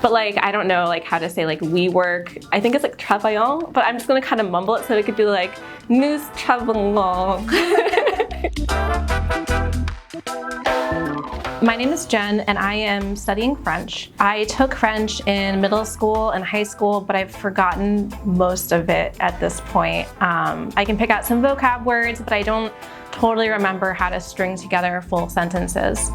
But like, I don't know like how to say like we work. I think it's like travaillons, but I'm just gonna kind of mumble it so it could be like nous travaillons. My name is Jen and I am studying French. I took French in middle school and high school, but I've forgotten most of it at this point. I can pick out some vocab words, but I don't totally remember how to string together full sentences.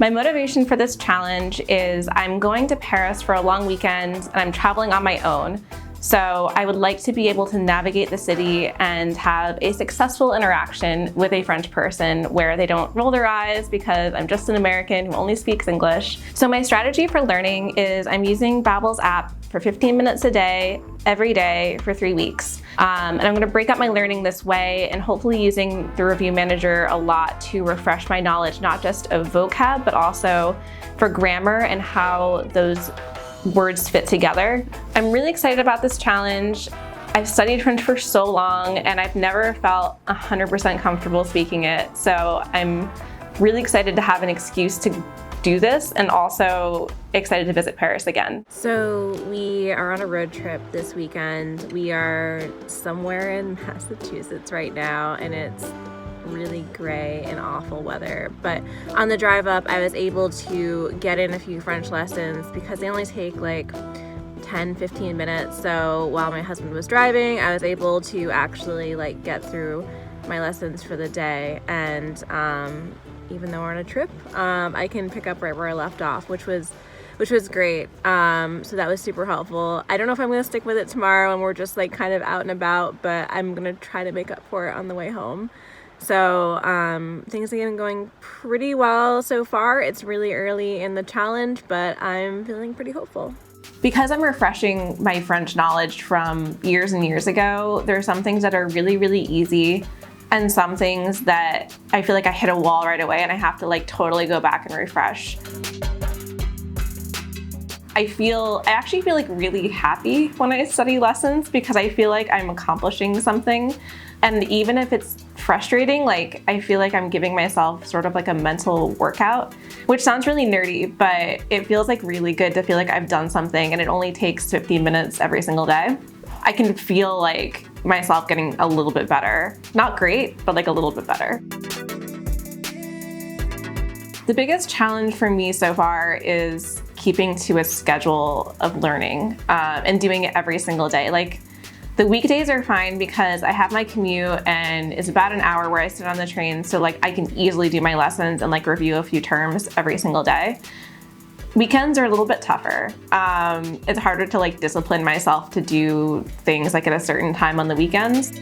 My motivation for this challenge is I'm going to Paris for a long weekend and I'm traveling on my own. So I would like to be able to navigate the city and have a successful interaction with a French person where they don't roll their eyes because I'm just an American who only speaks English. So my strategy for learning is I'm using Babbel's app for 15 minutes a day, every day for 3 weeks. And I'm gonna break up my learning this way and hopefully using the review manager a lot to refresh my knowledge, not just of vocab, but also for grammar and how those words fit together. I'm really excited about this challenge. I've studied French for so long and I've never felt 100% comfortable speaking it. So I'm really excited to have an excuse to do this and also excited to visit Paris again. So we are on a road trip this weekend. We are somewhere in Massachusetts right now and it's really gray and awful weather, but on the drive up I was able to get in a few French lessons because they only take like 10-15 minutes. So while my husband was driving, I was able to actually like get through my lessons for the day, and even though we're on a trip, I can pick up right where I left off, which was great. So that was super helpful. I don't know if I'm gonna stick with it tomorrow and we're just like kind of out and about, but I'm gonna try to make up for it on the way home. So things have been going pretty well so far. It's really early in the challenge, but I'm feeling pretty hopeful. Because I'm refreshing my French knowledge from years and years ago, there are some things that are really, really easy and some things that I feel like I hit a wall right away and I have to like totally go back and refresh. I actually feel like really happy when I study lessons because I feel like I'm accomplishing something. And even if it's frustrating, like I feel like I'm giving myself sort of like a mental workout, which sounds really nerdy, but it feels like really good to feel like I've done something and it only takes 15 minutes every single day. I can feel like myself getting a little bit better. Not great, but like a little bit better. The biggest challenge for me so far is keeping to a schedule of learning and doing it every single day. Like the weekdays are fine because I have my commute and it's about an hour where I sit on the train. So like I can easily do my lessons and like review a few terms every single day. Weekends are a little bit tougher. It's harder to like discipline myself to do things like at a certain time on the weekends.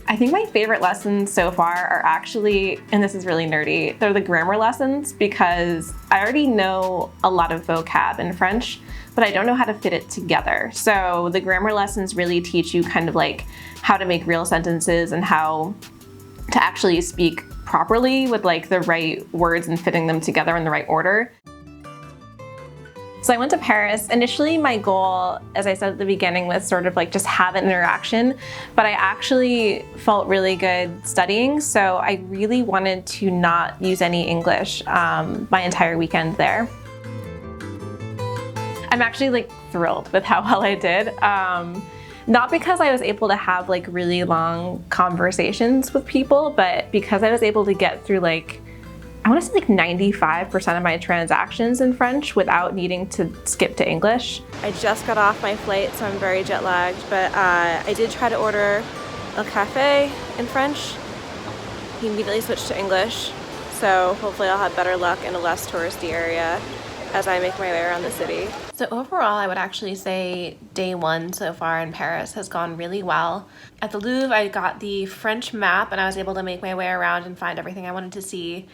I think my favorite lessons so far are actually, and this is really nerdy, they're the grammar lessons because I already know a lot of vocab in French, but I don't know how to fit it together. So the grammar lessons really teach you kind of like how to make real sentences and how to actually speak properly with like the right words and fitting them together in the right order. So I went to Paris. Initially, my goal, as I said at the beginning, was sort of like just have an interaction, but I actually felt really good studying. So I really wanted to not use any English my entire weekend there. I'm actually like thrilled with how well I did. Not because I was able to have like really long conversations with people, but because I was able to get through like, I want to say like 95% of my transactions in French without needing to skip to English. I just got off my flight, so I'm very jet lagged, but I did try to order a cafe in French. He immediately switched to English, so hopefully I'll have better luck in a less touristy area as I make my way around the city. So overall, I would actually say day one so far in Paris has gone really well. At the Louvre, I got the French map and I was able to make my way around and find everything I wanted to see.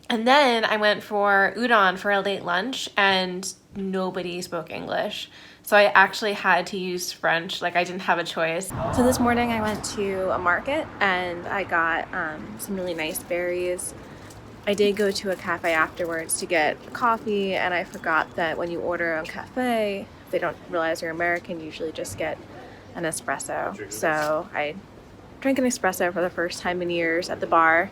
And then I went for udon for a late lunch and nobody spoke English. So I actually had to use French, like I didn't have a choice. So this morning I went to a market and I got some really nice berries. I did go to a cafe afterwards to get coffee, and I forgot that when you order a cafe, they don't realize you're American, you usually just get an espresso. So I drank an espresso for the first time in years at the bar.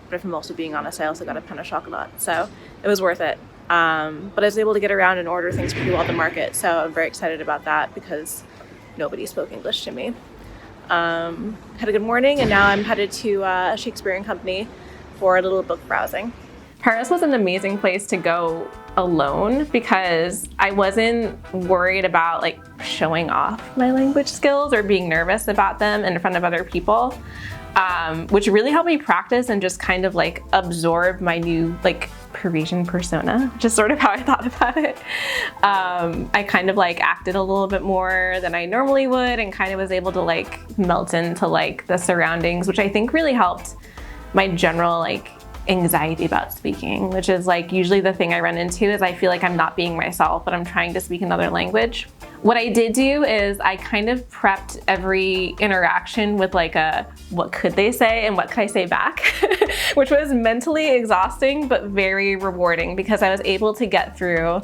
but if I'm also being honest, I also got a pain au chocolat, so it was worth it. But I was able to get around and order things pretty well at the market, so I'm very excited about that because nobody spoke English to me. Had a good morning, and now I'm headed to a Shakespearean company for a little book browsing. Paris was an amazing place to go alone because I wasn't worried about like showing off my language skills or being nervous about them in front of other people, which really helped me practice and just kind of like absorb my new like Parisian persona, which is sort of how I thought about it. I kind of like acted a little bit more than I normally would and kind of was able to like melt into like the surroundings, which I think really helped my general like anxiety about speaking, which is like usually the thing I run into is I feel like I'm not being myself, but I'm trying to speak another language. What I did do is I kind of prepped every interaction with like a, what could they say and what could I say back, which was mentally exhausting, but very rewarding because I was able to get through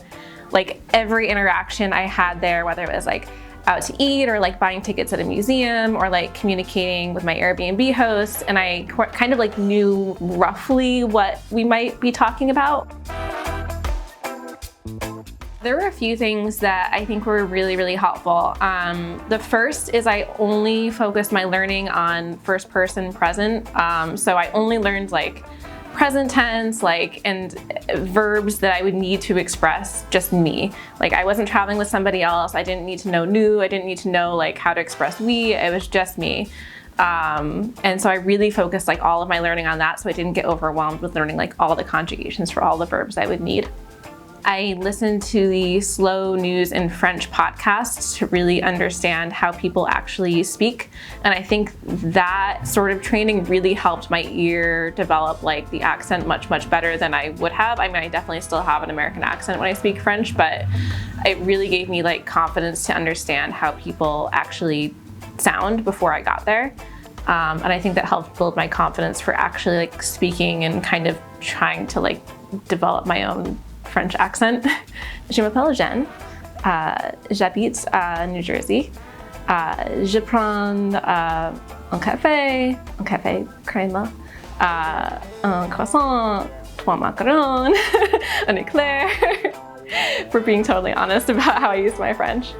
like every interaction I had there, whether it was like out to eat or like buying tickets at a museum or like communicating with my Airbnb host, and I kind of like knew roughly what we might be talking about. There were a few things that I think were really, really helpful. The first is I only focused my learning on first person present. So I only learned like present tense, like, and verbs that I would need to express just me. Like I wasn't traveling with somebody else. I didn't need to know nous. I didn't need to know like how to express oui. It was just me. And so I really focused like all of my learning on that so I didn't get overwhelmed with learning like all the conjugations for all the verbs I would need. I listened to the Slow News in French podcasts to really understand how people actually speak. And I think that sort of training really helped my ear develop like the accent much, much better than I would have. I mean, I definitely still have an American accent when I speak French, but it really gave me like confidence to understand how people actually sound before I got there. And I think that helped build my confidence for actually like speaking and kind of trying to like develop my own French accent. Je m'appelle Jeanne. J'habite à New Jersey. Je prends un café crème, un croissant, 3 macarons, un éclair, for being totally honest about how I use my French.